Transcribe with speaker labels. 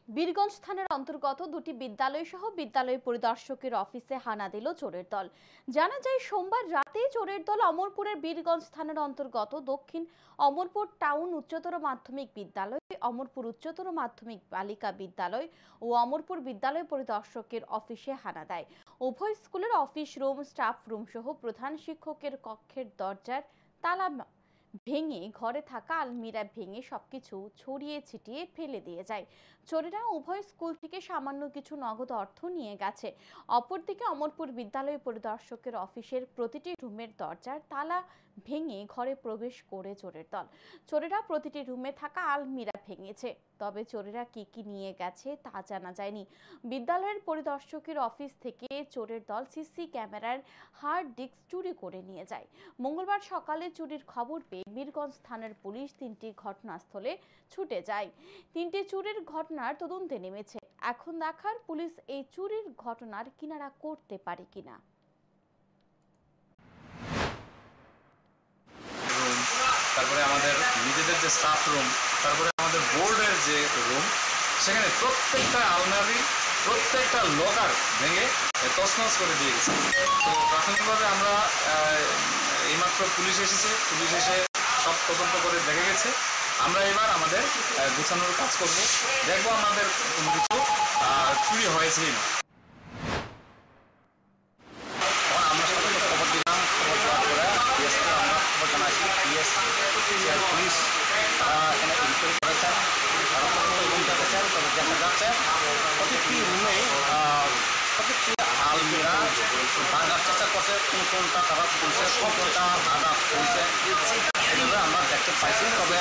Speaker 1: বীরগঞ্জ থানার অন্তর্গত দুটি বিদ্যালয় সহ বিদ্যালয় পরিদর্শকের অফিসে হানা দিল চোরের দল। জানা যায়, সোমবার রাতে চোরের দল অমরপুরের বীরগঞ্জ থানার অন্তর্গত দক্ষিণ অমরপুর টাউন উচ্চতর মাধ্যমিক বিদ্যালয়, অমরপুর উচ্চতর মাধ্যমিক বালিকা বিদ্যালয় ও অমরপুর বিদ্যালয় পরিদর্শকের অফিসে হানা দেয়। উভয় স্কুলের অফিস রুম, স্টাফ রুম সহ প্রধান শিক্ষকের কক্ষের দরজার তালা ভেঙে ঘরে থাকা আলমিরা ভেঙে সবকিছু ছড়িয়ে ছিটিয়ে ফেলে দিয়ে যায়। চোরেরা উভয় স্কুল থেকে সামান্য কিছু নগদ অর্থ নিয়ে গেছে। অপরদিকে অমরপুর বিদ্যালয় পরিদর্শকের অফিসের প্রতিটি রুমের দরজার তালা ভেঙে ঘরে প্রবেশ করে চোরের দল। চোরেরা প্রতিটি রুমে থাকা আলমিরা ভেঙেছে, তবে চোরেরা কি নিয়ে গেছে তা জানা যায়নি। বিদ্যালয়ের পরিদর্শকের অফিস থেকে চোরের দল সিসি ক্যামেরার হার্ড ডিস্ক চুরি করে নিয়ে যায়। মঙ্গলবার সকালে চুরির খবর পেয়ে বীরগঞ্জ থানার পুলিশ তিনটি ঘটনাস্থলে ছুটে যায়। তিনটি চুরির ঘটনার তদন্তে নেমেছে। এখন দেখার পুলিশ এই চুরির ঘটনার কিনারা করতে পারে কিনা।
Speaker 2: তারপরে আমাদের নিজেদের যে স্টাফ রুম, তারপরে আমাদের বোর্ডের যে রুম, সেখানে প্রত্যেকটা আলমারি, প্রত্যেকটা লকার ভেঙে তছনছ করে দিয়ে গেছে। তো প্রাথমিকভাবে আমরা এইমাত্র পুলিশ এসেছে, পুলিশ এসে সব তদন্ত করে দেখে গেছে। আমরা এবার আমাদের গুছানোর কাজ করব, দেখবো আমাদের কোনো কিছু চুরি হয়েছে না। আমরা সবাইকে খবর দিলাম, খবর দেওয়ার পরে আমরা খবর জানাচ্ছি পুলিশ এখানে ইনকোয়ারি করেছেন, তারা রুম দেখেছেন। তবে দেখা যাচ্ছে প্রত্যেকটি রুমে প্রত্যেকটি আলমিরা ভাঙার চেষ্টা করছে, কোনটা তারা খুলছে, কোনটা ভাঙা খুলছে, এইভাবে আমরা দেখতে পাইছি। তবে